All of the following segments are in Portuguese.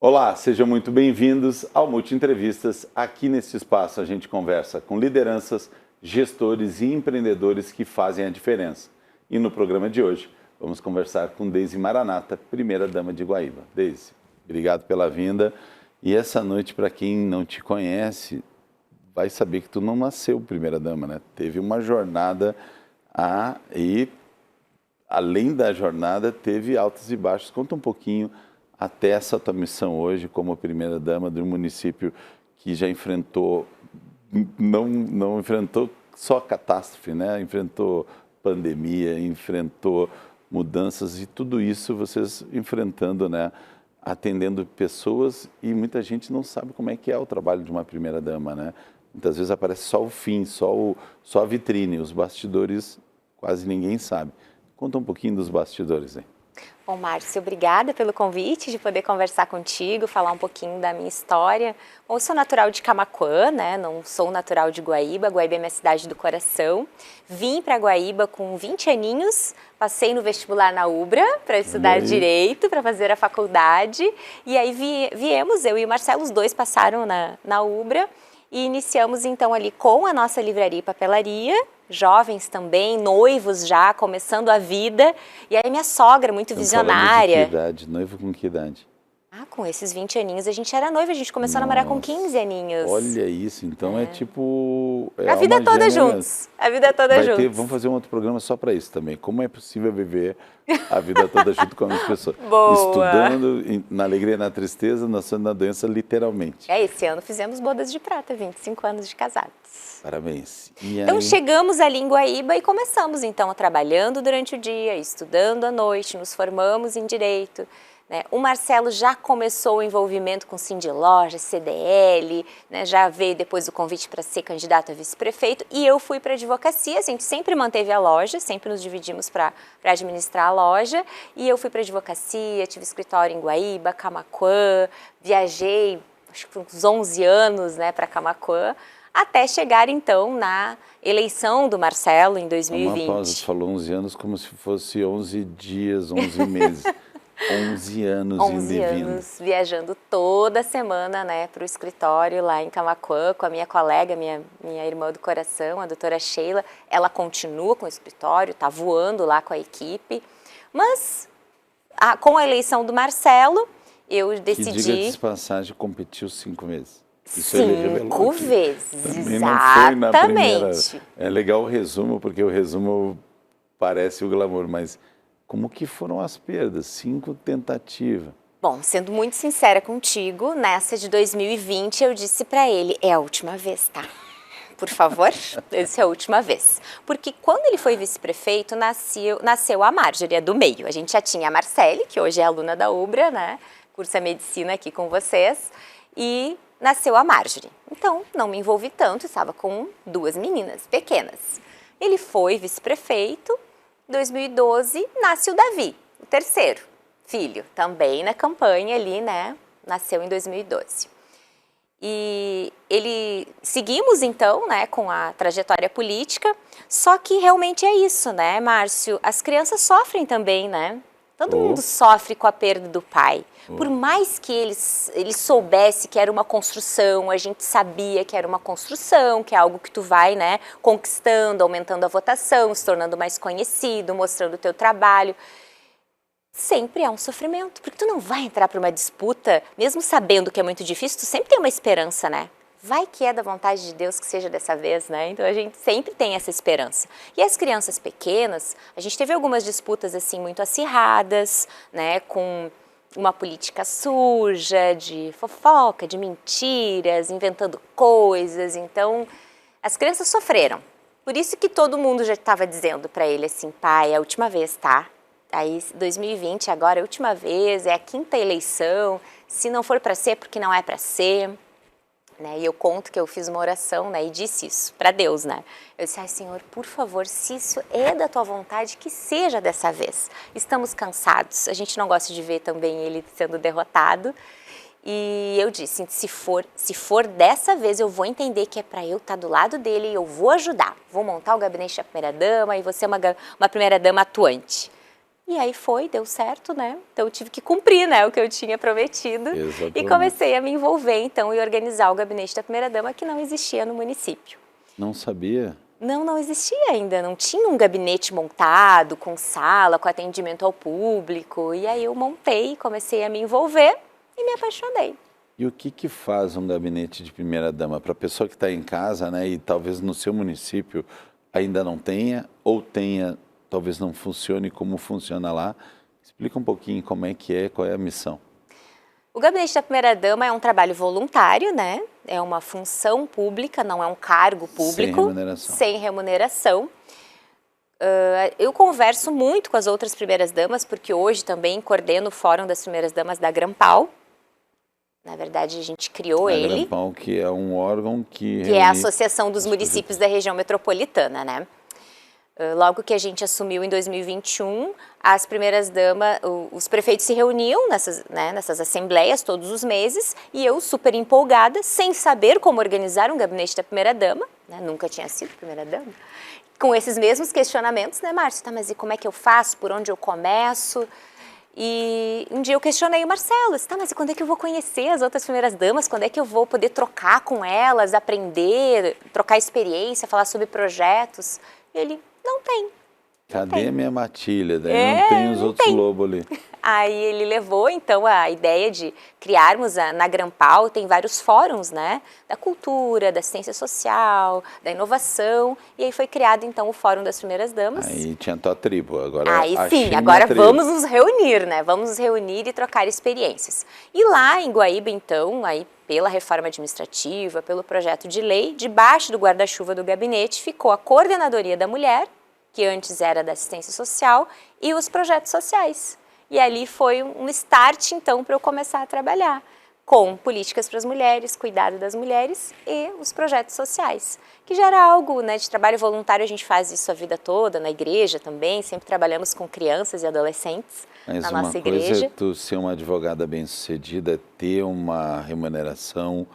Olá, sejam muito bem-vindos ao Multi Entrevistas. Aqui neste espaço a gente conversa com lideranças, gestores e empreendedores que fazem a diferença. E no programa de hoje vamos conversar com Deise Maranata, primeira-dama de Guaíba. Deise, obrigado pela vinda. E essa noite, para quem não te conhece, vai saber que tu não nasceu primeira-dama, né? Teve uma jornada e além da jornada teve altos e baixos. Conta um pouquinho até essa tua missão hoje como primeira-dama de um município que já enfrentou, não enfrentou só catástrofe, né? Enfrentou pandemia, enfrentou mudanças e tudo isso vocês enfrentando, né? Atendendo pessoas e muita gente não sabe como é que é o trabalho de uma primeira-dama, né? Muitas vezes aparece só o fim, só a vitrine, os bastidores quase ninguém sabe. Conta um pouquinho dos bastidores aí. Bom, Márcio, obrigada pelo convite de poder conversar contigo, falar um pouquinho da minha história. Bom, eu sou natural de Camaquã, né? Não sou natural de Guaíba. Guaíba é minha cidade do coração. Vim para Guaíba com 20 aninhos, passei no vestibular na UBRA para estudar Direito, para fazer a faculdade. E aí viemos, eu e o Marcelo, os dois passaram na UBRA e iniciamos então ali com a nossa livraria e papelaria, jovens também, noivos já, começando a vida. E aí minha sogra, muito visionária. De que idade? Noivo com que idade? Com esses 20 aninhos a gente era noiva, a gente começou a namorar com 15 aninhos. Olha isso, então é tipo... a vida toda juntos, a vida toda juntos. Vamos fazer um outro programa só para isso também. Como é possível viver a vida toda junto com as pessoas? Boa. Estudando, na alegria e na tristeza, nascendo na doença, literalmente. Esse ano fizemos bodas de prata, 25 anos de casados. Parabéns. Então chegamos ali em Guaíba e começamos então trabalhando durante o dia, estudando à noite, nos formamos em Direito. Né? O Marcelo já começou o envolvimento com Cindy Loja, CDL, né? Já veio depois o convite para ser candidato a vice-prefeito e eu fui para a advocacia. A gente sempre manteve a loja, sempre nos dividimos para administrar a loja e eu fui para a advocacia, tive escritório em Guaíba, Camaquã, viajei acho que uns 11 anos, né, para Camaquã, até chegar então na eleição do Marcelo em 2020. Uma pausa, você falou 11 anos como se fosse 11 dias, 11 meses. 11 anos 11 anos viajando toda semana, né, para o escritório lá em Camaquã com a minha colega, minha irmã do coração, a doutora Sheila. Ela continua com o escritório, está voando lá com a equipe. Mas com a eleição do Marcelo, eu decidi... Que diga de passagem, competiu 5 vezes. Isso 5 vezes, também exatamente. Não foi na primeira. É legal o resumo, porque o resumo parece o glamour, mas... Como que foram as perdas? 5 tentativas. Bom, sendo muito sincera contigo, nessa de 2020 eu disse para ele, é a última vez, tá? Por favor, essa é a última vez. Porque quando ele foi vice-prefeito, nasceu a Marjorie, a do meio. A gente já tinha a Marcele, que hoje é aluna da UBRA, né? Cursa medicina aqui com vocês. E nasceu a Marjorie. Então, não me envolvi tanto, estava com 2 meninas pequenas. Ele foi vice-prefeito. 2012, nasce o Davi, o terceiro filho, também na campanha ali, né? Nasceu em 2012. E seguimos então, né, com a trajetória política, só que realmente é isso, né, Márcio? As crianças sofrem também, né? Todo mundo sofre com a perda do pai. Por mais que ele soubesse que era uma construção, a gente sabia que era uma construção, que é algo que tu vai, né, conquistando, aumentando a votação, se tornando mais conhecido, mostrando o teu trabalho. Sempre há um sofrimento, porque tu não vai entrar para uma disputa, mesmo sabendo que é muito difícil, tu sempre tem uma esperança, né? Vai que é da vontade de Deus que seja dessa vez, né? Então a gente sempre tem essa esperança. E as crianças pequenas, a gente teve algumas disputas assim muito acirradas, né? Com uma política suja, de fofoca, de mentiras, inventando coisas. Então as crianças sofreram. Por isso que todo mundo já estava dizendo para ele assim, pai, é a última vez, tá? Aí 2020 agora é a última vez, é a 5ª eleição. Se não for para ser, é porque não é para ser. Né? E eu conto que eu fiz uma oração, né, e disse isso para Deus, né? Eu disse, ai Senhor, por favor, se isso é da tua vontade, que seja dessa vez. Estamos cansados, a gente não gosta de ver também ele sendo derrotado. E eu disse, se for dessa vez, eu vou entender que é para eu estar do lado dele e eu vou ajudar. Vou montar o gabinete da primeira-dama e vou ser uma primeira-dama atuante. E aí deu certo, né? Então eu tive que cumprir, né, o que eu tinha prometido. Exatamente. E comecei a me envolver, então, e organizar o gabinete da primeira-dama, que não existia no município. Não sabia? Não existia ainda, não tinha um gabinete montado, com sala, com atendimento ao público. E aí eu montei, comecei a me envolver e me apaixonei. E o que faz um gabinete de primeira-dama? Para a pessoa que está em casa, né, e talvez no seu município ainda não tenha, ou tenha, talvez não funcione como funciona lá. Explica um pouquinho como é que é, qual é a missão. O gabinete da primeira-dama é um trabalho voluntário, né? É uma função pública, não é um cargo público. Sem remuneração. Sem remuneração. Eu converso muito com as outras primeiras-damas, porque hoje também coordeno o Fórum das Primeiras-Damas da Grampal. Na verdade, a gente criou ele. A Grampal, que é um órgão que é a Associação dos Municípios da Região Metropolitana, né? Logo que a gente assumiu em 2021, as primeiras-damas, os prefeitos se reuniam nessas assembleias todos os meses, e eu, super empolgada, sem saber como organizar um gabinete da primeira-dama, né? Nunca tinha sido primeira-dama, com esses mesmos questionamentos, né, Márcio? Tá, mas e como é que eu faço? Por onde eu começo? E um dia eu questionei o Marcelo, tá, mas e quando é que eu vou conhecer as outras primeiras-damas? Quando é que eu vou poder trocar com elas, aprender, trocar experiência, falar sobre projetos? E ele, não tem. Cadê a minha matilha? Daí não tem os outros lobos ali. Aí ele levou, então, a ideia de criarmos na Grampal, tem vários fóruns, né? Da cultura, da ciência social, da inovação. E aí foi criado, então, o Fórum das Primeiras-Damas. Aí tinha a tua tribo. Agora aí sim, agora vamos nos reunir, né? Vamos nos reunir e trocar experiências. E lá em Guaíba, então, aí pela reforma administrativa, pelo projeto de lei, debaixo do guarda-chuva do gabinete ficou a Coordenadoria da Mulher, que antes era da assistência social, e os projetos sociais. E ali foi um start, então, para eu começar a trabalhar com políticas para as mulheres, cuidado das mulheres e os projetos sociais, que já era algo, né, de trabalho voluntário. A gente faz isso a vida toda, na igreja também, sempre trabalhamos com crianças e adolescentes na nossa igreja. Mas uma coisa é tu ser uma advogada bem-sucedida, ter uma remuneração,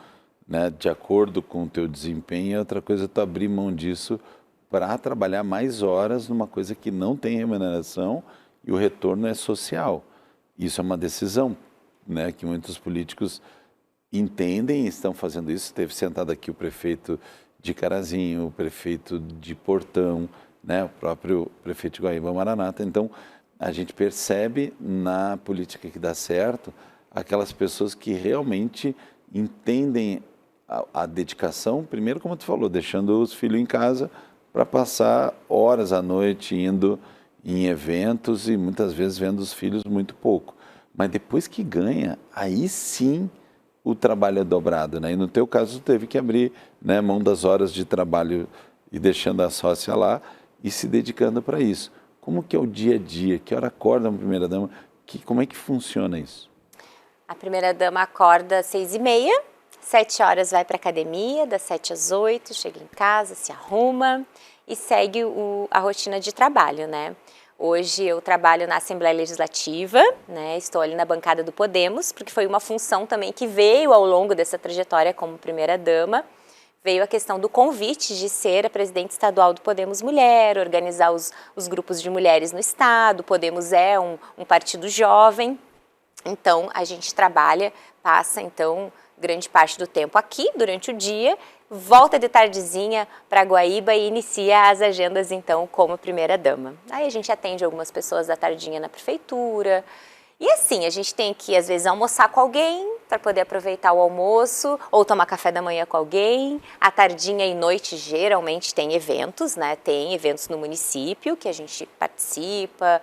né, de acordo com o teu desempenho, e outra coisa é tu abrir mão disso para trabalhar mais horas numa coisa que não tem remuneração e o retorno é social. Isso é uma decisão, né, que muitos políticos entendem e estão fazendo isso. Teve sentado aqui o prefeito de Carazinho, o prefeito de Portão, né, o próprio prefeito de Guaíba, Maranata. Então, a gente percebe na política que dá certo aquelas pessoas que realmente entendem a dedicação, primeiro, como tu falou, deixando os filhos em casa para passar horas à noite indo em eventos e muitas vezes vendo os filhos muito pouco. Mas depois que ganha, aí sim o trabalho é dobrado, né? E no teu caso, tu teve que abrir, né, mão das horas de trabalho e deixando a sócia lá e se dedicando para isso. Como que é o dia a dia? Que hora acorda uma primeira-dama? Como é que funciona isso? A primeira-dama acorda às 6h30, 7 horas vai para a academia, das 7 às 8, chega em casa, se arruma e segue a rotina de trabalho, né? Hoje eu trabalho na Assembleia Legislativa, né? Estou ali na bancada do Podemos, porque foi uma função também que veio ao longo dessa trajetória como primeira-dama. Veio a questão do convite de ser a presidente estadual do Podemos Mulher, organizar os grupos de mulheres no estado. Podemos é um partido jovem, então a gente trabalha, passa então grande parte do tempo aqui durante o dia, volta de tardezinha para Guaíba e inicia as agendas então como primeira-dama. Aí a gente atende algumas pessoas da tardinha na prefeitura. E assim, a gente tem que, às vezes, almoçar com alguém para poder aproveitar o almoço, ou tomar café da manhã com alguém. À tardinha e noite, geralmente, tem eventos, né? Tem eventos no município que a gente participa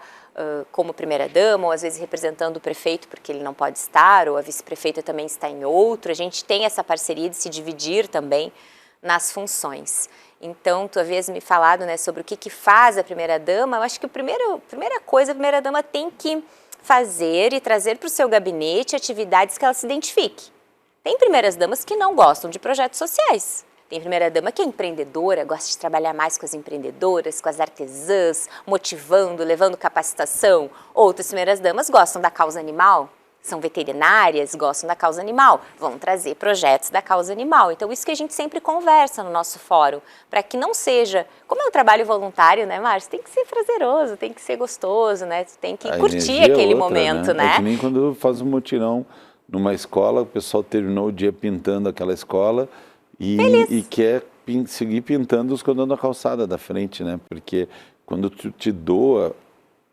como primeira-dama, ou às vezes representando o prefeito porque ele não pode estar, ou a vice-prefeita também está em outro. A gente tem essa parceria de se dividir também nas funções. Então, tu havias me falado, né, sobre o que faz a primeira-dama. Eu acho que a primeira coisa, a primeira-dama tem que fazer e trazer para o seu gabinete atividades que ela se identifique. Tem primeiras-damas que não gostam de projetos sociais. Tem primeira-dama que é empreendedora, gosta de trabalhar mais com as empreendedoras, com as artesãs, motivando, levando capacitação. Outras primeiras-damas gostam da causa animal, são veterinárias, gostam da causa animal, vão trazer projetos da causa animal. Então, isso que a gente sempre conversa no nosso fórum, para que não seja, como é um trabalho voluntário, né, Márcio? Tem que ser prazeroso, tem que ser gostoso, né? Tem que curtir aquele momento, né? É que nem quando faz um mutirão numa escola, o pessoal terminou o dia pintando aquela escola e quer seguir pintando os contornos da calçada da frente, né? Porque quando tu te doa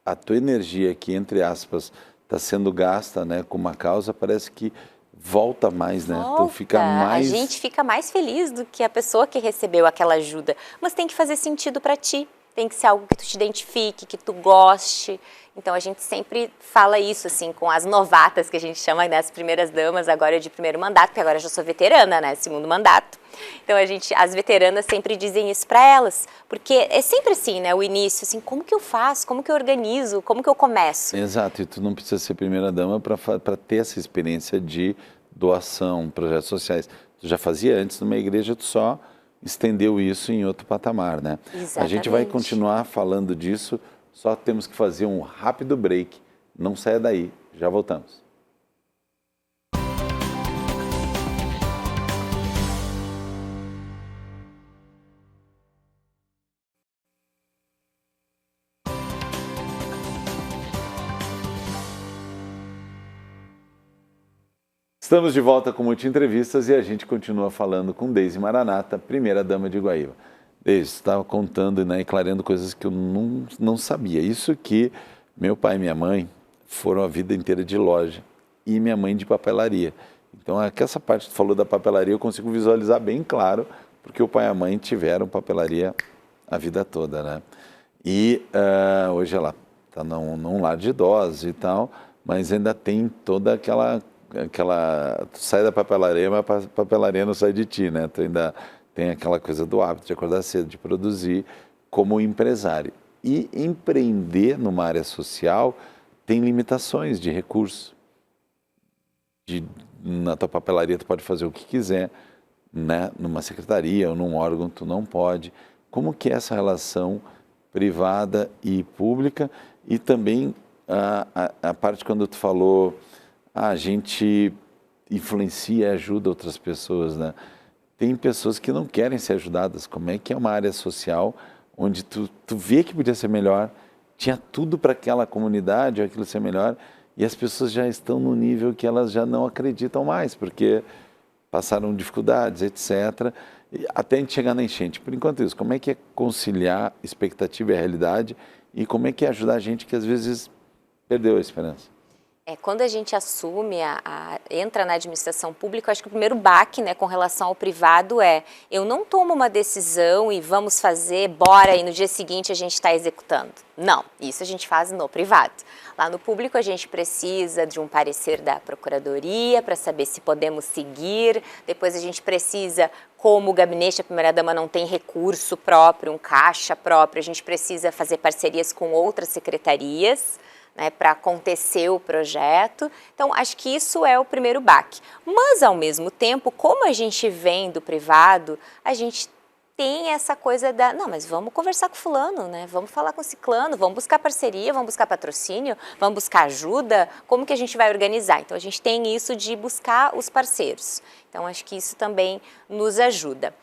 a tua energia que, entre aspas, está sendo gasta, né, com uma causa, parece que volta mais, né? Volta. Tu fica mais... A gente fica mais feliz do que a pessoa que recebeu aquela ajuda. Mas tem que fazer sentido para ti. Tem que ser algo que tu te identifique, que tu goste. Então, a gente sempre fala isso, assim, com as novatas, que a gente chama, né, as primeiras damas, agora de primeiro mandato, porque agora eu já sou veterana, né, segundo mandato. Então, as veteranas sempre dizem isso para elas, porque é sempre assim, né, o início, assim, como que eu faço, como que eu organizo, como que eu começo? Exato, e tu não precisa ser primeira dama para ter essa experiência de doação, projetos sociais. Tu já fazia antes numa igreja, tu só estendeu isso em outro patamar, né? Exatamente. A gente vai continuar falando disso, só temos que fazer um rápido break. Não saia daí, já voltamos. Estamos de volta com Multi Entrevistas e a gente continua falando com Deise Maranata, primeira dama de Guaíba. Deise, estava contando, né, e clareando coisas que eu não sabia. Isso que meu pai e minha mãe foram a vida inteira de loja e minha mãe de papelaria. Então, essa parte que tu falou da papelaria eu consigo visualizar bem claro, porque o pai e a mãe tiveram papelaria a vida toda, né? E hoje ela está num lar de idosos e tal, mas ainda tem toda aquela tu sai da papelaria, mas a papelaria não sai de ti, né? Tu ainda tem aquela coisa do hábito de acordar cedo, de produzir como empresário. E empreender numa área social tem limitações de recursos. Na tua papelaria tu pode fazer o que quiser, né? Numa secretaria ou num órgão tu não pode. Como que é essa relação privada e pública? E também a parte quando tu falou... a gente influencia e ajuda outras pessoas, né? Tem pessoas que não querem ser ajudadas. Como é que é uma área social onde tu vê que podia ser melhor, tinha tudo para aquela comunidade, aquilo ser melhor, e as pessoas já estão no nível que elas já não acreditam mais, porque passaram dificuldades, etc., até a gente chegar na enchente. Por enquanto isso, como é que é conciliar expectativa e realidade, e como é que é ajudar a gente que às vezes perdeu a esperança? Quando a gente assume, entra na administração pública, eu acho que o primeiro baque, né, com relação ao privado eu não tomo uma decisão e vamos fazer, bora, e no dia seguinte a gente está executando. Não, isso a gente faz no privado. Lá no público a gente precisa de um parecer da Procuradoria para saber se podemos seguir, depois a gente precisa, como o gabinete da primeira-dama não tem recurso próprio, um caixa próprio, a gente precisa fazer parcerias com outras secretarias, né, para acontecer o projeto. Então, acho que isso é o primeiro baque. Mas, ao mesmo tempo, como a gente vem do privado, a gente tem essa coisa não, mas vamos conversar com fulano, né? Vamos falar com ciclano, vamos buscar parceria, vamos buscar patrocínio, vamos buscar ajuda, como que a gente vai organizar? Então, a gente tem isso de buscar os parceiros. Então, acho que isso também nos ajuda.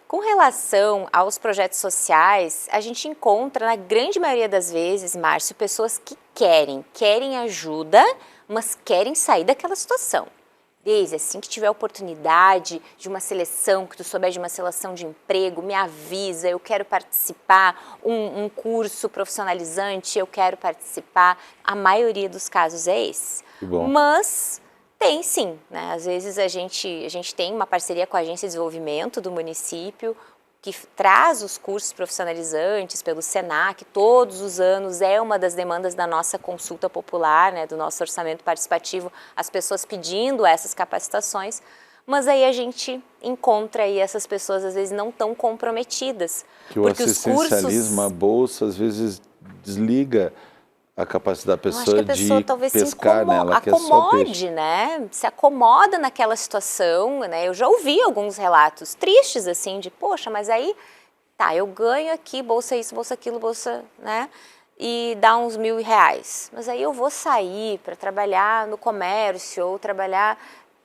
Com relação aos projetos sociais, a gente encontra, na grande maioria das vezes, Márcio, pessoas que querem ajuda, mas querem sair daquela situação. Desde assim que tiver oportunidade de uma seleção, que tu souber de uma seleção de emprego, me avisa, eu quero participar, um curso profissionalizante, eu quero participar. A maioria dos casos é esse. Que bom. Mas... tem sim, né? Às vezes a gente tem uma parceria com a Agência de Desenvolvimento do município, que traz os cursos profissionalizantes pelo SENAC, todos os anos é uma das demandas da nossa consulta popular, né, do nosso orçamento participativo, as pessoas pedindo essas capacitações, mas aí a gente encontra aí essas pessoas às vezes não tão comprometidas. Que o assistencialismo, a bolsa, às vezes desliga a capacidade da pessoa, que a pessoa de talvez pescar, né? Ela quer só peixe. Né? Se acomoda naquela situação, né? Eu já ouvi alguns relatos tristes, assim, de, poxa, mas aí, tá, eu ganho aqui, bolsa isso, bolsa aquilo, bolsa, né? e dá uns R$1.000. Mas aí eu vou sair para trabalhar no comércio ou trabalhar,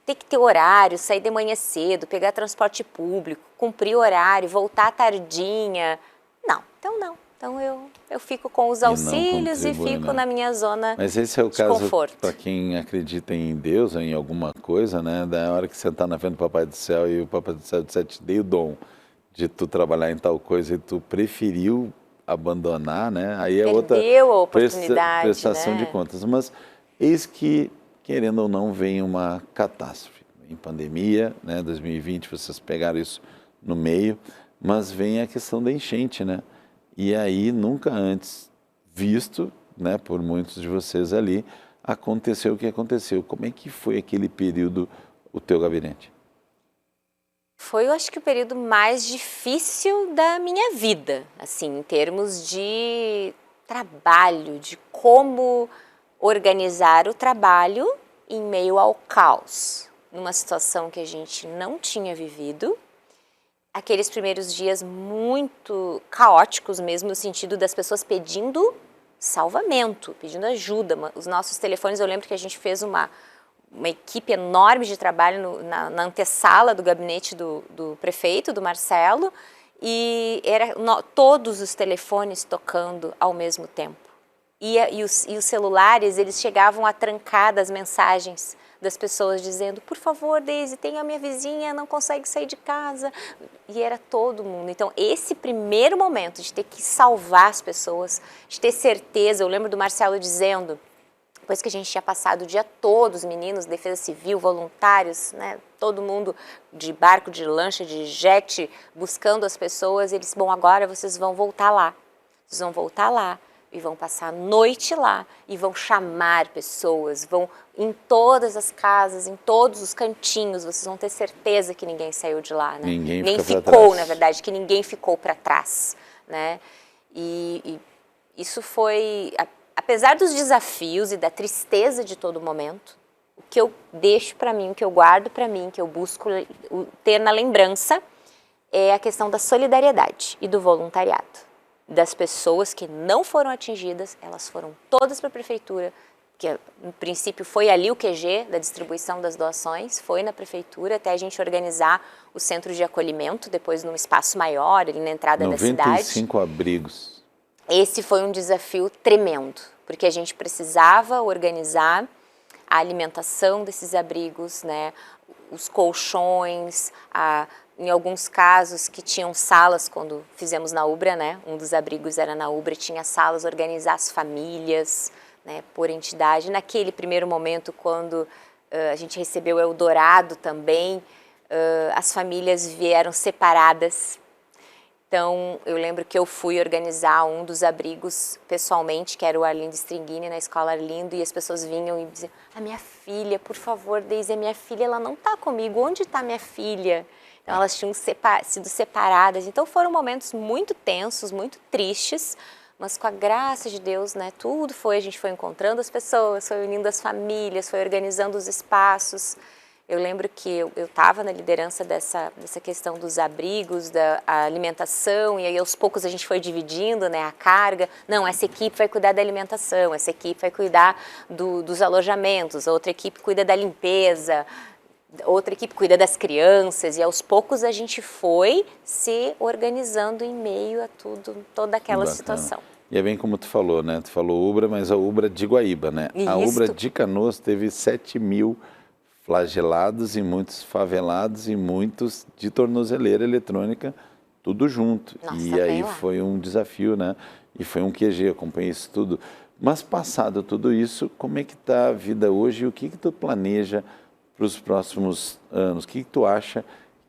tem que ter horário, sair de manhã cedo, pegar transporte público, cumprir horário, voltar tardinha. Não, então não. Então eu fico com os auxílios e fico na minha zona. Mas esse é o de caso conforto. para quem acredita em Deus, em alguma coisa, né? Da hora que você está na frente do Papai do Céu e o Papai do Céu te deu o dom de tu trabalhar em tal coisa e tu preferiu abandonar, né? Aí é outra Perdeu a oportunidade, prestação né? de contas. Mas eis que, querendo ou não, vem uma catástrofe. Em pandemia, né? 2020, vocês pegaram isso no meio, mas vem a questão da enchente, né? E aí, nunca antes visto, né, por muitos de vocês ali, aconteceu o que aconteceu. Como é que foi aquele período, o teu gabinete? Foi, eu acho que o período mais difícil da minha vida, assim, em termos de trabalho, de como organizar o trabalho em meio ao caos, numa situação que a gente não tinha vivido. Aqueles primeiros dias muito caóticos mesmo, no sentido das pessoas pedindo salvamento, pedindo ajuda. Os nossos telefones, eu lembro que a gente fez uma equipe enorme de trabalho na antessala do gabinete do prefeito, do Marcelo, e todos os telefones tocando ao mesmo tempo. E os celulares, eles chegavam a trancar das mensagens das pessoas dizendo, por favor, Deise, tem a minha vizinha, não consegue sair de casa. E era todo mundo. Então, esse primeiro momento de ter que salvar as pessoas, de ter certeza, eu lembro do Marcelo dizendo, depois que a gente tinha passado o dia todo, os meninos, defesa civil, voluntários, né, todo mundo de barco, de lancha, de jet, buscando as pessoas, eles, bom, agora vocês vão voltar lá. Vocês vão voltar lá. E vão passar a noite lá, e vão chamar pessoas, vão em todas as casas, em todos os cantinhos, vocês vão ter certeza que ninguém saiu de lá, né? Ninguém ficou, na verdade, que ninguém ficou para trás, né? E isso foi, apesar dos desafios e da tristeza de todo momento, o que eu deixo para mim, o que eu guardo para mim, que eu busco ter na lembrança, é a questão da solidariedade e do voluntariado. Das pessoas que não foram atingidas, elas foram todas para a prefeitura, que no princípio foi ali o QG da distribuição das doações, foi na prefeitura até a gente organizar o centro de acolhimento, depois num espaço maior, ali na entrada da cidade. 95 abrigos. Esse foi um desafio tremendo, porque a gente precisava organizar a alimentação desses abrigos, né, os colchões, em alguns casos que tinham salas, quando fizemos na Ubra, né, um dos abrigos era na Ubra, tinha salas, organizar as famílias, né, por entidade. Naquele primeiro momento, quando a gente recebeu Eldorado também, as famílias vieram separadas. Então, eu lembro que eu fui organizar um dos abrigos pessoalmente, que era o Arlindo Stringini, na Escola Arlindo, e as pessoas vinham e diziam, a minha filha, por favor, Deise, a minha filha, ela não está comigo, onde está minha filha? Então, elas tinham sido separadas. Então, foram momentos muito tensos, muito tristes, mas com a graça de Deus, né, tudo foi, a gente foi encontrando as pessoas, foi unindo as famílias, foi organizando os espaços. Eu lembro que eu estava na liderança dessa questão dos abrigos, da alimentação, e aí aos poucos a gente foi dividindo, né, a carga. Não, essa equipe vai cuidar da alimentação, essa equipe vai cuidar dos alojamentos, a outra equipe cuida da limpeza, outra equipe cuida das crianças, e aos poucos a gente foi se organizando em meio a toda aquela situação. E é bem como tu falou, né? Tu falou Ubra, mas a Ubra de Guaíba, né? Isso. A Ubra de Canoas teve 7.000 flagelados e muitos favelados e muitos de tornozeleira eletrônica, tudo junto. Nossa, e aí foi um desafio, né? E foi um QG, acompanhei isso tudo. Mas passado tudo isso, como é que está a vida hoje e o que tu planeja para os próximos anos? O que tu acha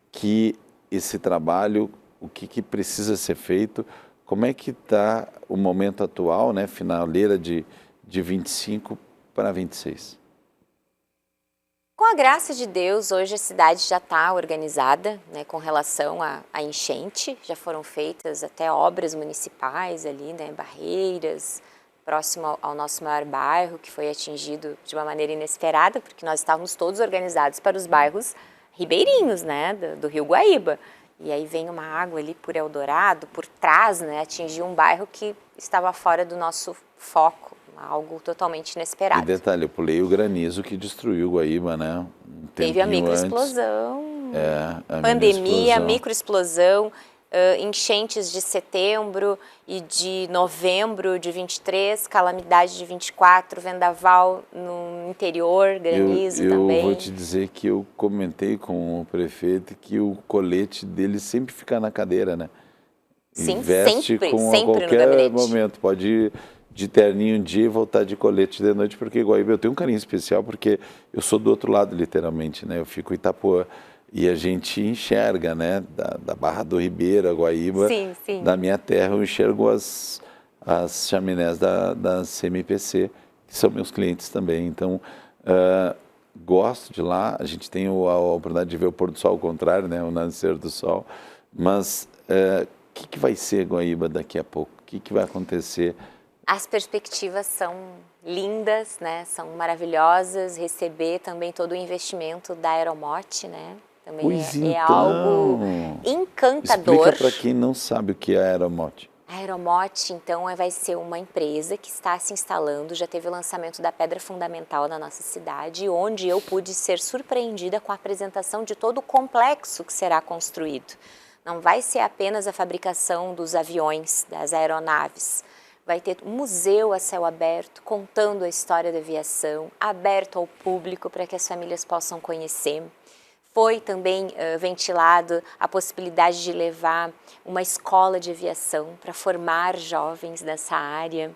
que esse trabalho, o que precisa ser feito? Como é que está o momento atual, né? Finaleira de 25 para 26? Com a graça de Deus, hoje a cidade já está organizada, né, com relação à enchente. Já foram feitas até obras municipais ali, né, barreiras, próximo ao nosso maior bairro, que foi atingido de uma maneira inesperada, porque nós estávamos todos organizados para os bairros ribeirinhos, né, do Rio Guaíba. E aí vem uma água ali por Eldorado, por trás, né, atingiu um bairro que estava fora do nosso foco, algo totalmente inesperado. E detalhe, eu pulei o granizo que destruiu Guaíba, né? Teve a microexplosão, a pandemia, microexplosão, enchentes de setembro e de novembro de 23, calamidade de 24, vendaval no interior, granizo também. Eu vou te dizer que eu comentei com o prefeito que o colete dele sempre fica na cadeira, né? Sim, Investe sempre a qualquer no gabinete. momento, pode ir de terninho um dia e voltar de colete de noite, porque Guaíba eu tenho um carinho especial, porque eu sou do outro lado, literalmente, né? Eu fico em Itapuã e a gente enxerga, né? Da Barra do Ribeiro, a Guaíba, Sim, sim. da minha terra, eu enxergo as chaminés da CMPC, que são meus clientes também, então gosto de lá, a gente tem a oportunidade de ver o pôr do sol ao contrário, né? O nascer do sol, mas o que vai ser Guaíba daqui a pouco? O que vai acontecer? As perspectivas são lindas, né? São maravilhosas. Receber também todo o investimento da Aeromote, né? Também Pois é algo encantador. Explica para quem não sabe o que é a Aeromote. A Aeromote, então, vai ser uma empresa que está se instalando, já teve o lançamento da pedra fundamental da nossa cidade, onde eu pude ser surpreendida com a apresentação de todo o complexo que será construído. Não vai ser apenas a fabricação dos aviões, das aeronaves. Vai ter um museu a céu aberto, contando a história da aviação, aberto ao público para que as famílias possam conhecer. Foi também ventilado a possibilidade de levar uma escola de aviação para formar jovens dessa área.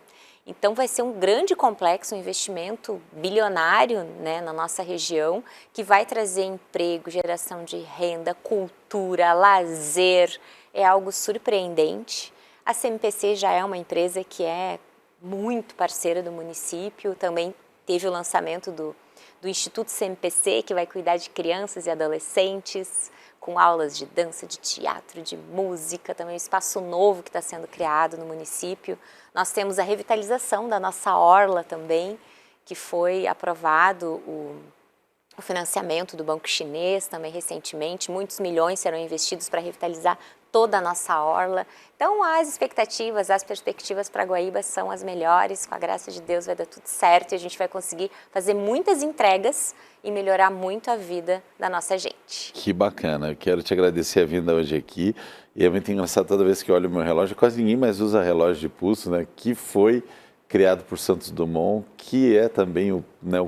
Então vai ser um grande complexo, um investimento bilionário, né, na nossa região, que vai trazer emprego, geração de renda, cultura, lazer, é algo surpreendente. A CMPC já é uma empresa que é muito parceira do município, também teve o lançamento do Instituto CMPC, que vai cuidar de crianças e adolescentes, com aulas de dança, de teatro, de música, também um espaço novo que está sendo criado no município. Nós temos a revitalização da nossa orla também, que foi aprovado o financiamento do Banco Chinês também recentemente, muitos milhões serão investidos para revitalizar toda a nossa orla. Então as expectativas, as perspectivas para Guaíba são as melhores, com a graça de Deus vai dar tudo certo e a gente vai conseguir fazer muitas entregas e melhorar muito a vida da nossa gente. Que bacana, eu quero te agradecer a vinda hoje aqui e é muito engraçado toda vez que olho o meu relógio, quase ninguém mais usa relógio de pulso, né, que foi criado por Santos Dumont, que é também o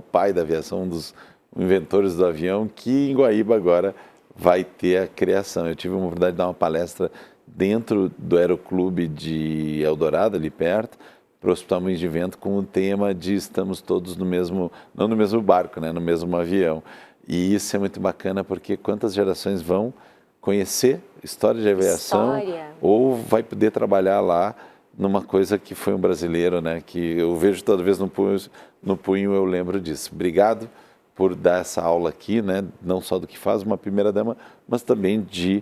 pai da aviação, um dos inventores do avião, que em Guaíba agora vai ter a criação. Eu tive a oportunidade de dar uma palestra dentro do Aeroclube de Eldorado, ali perto, para o Hospital Moinhos de Vento, com o tema de estamos todos no mesmo, não no mesmo barco, né, no mesmo avião. E isso é muito bacana porque quantas gerações vão conhecer história de aviação ou vai poder trabalhar lá numa coisa que foi um brasileiro, né, que eu vejo toda vez no punho eu lembro disso. Obrigado por dar essa aula aqui, né? Não só do que faz uma primeira-dama, mas também de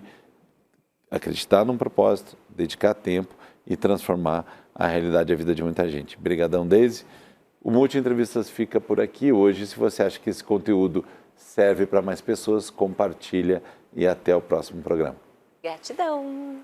acreditar num propósito, dedicar tempo e transformar a realidade e a vida de muita gente. Obrigadão, Deise. O Multi Entrevistas fica por aqui hoje. Se você acha que esse conteúdo serve para mais pessoas, compartilha e até o próximo programa. Gratidão!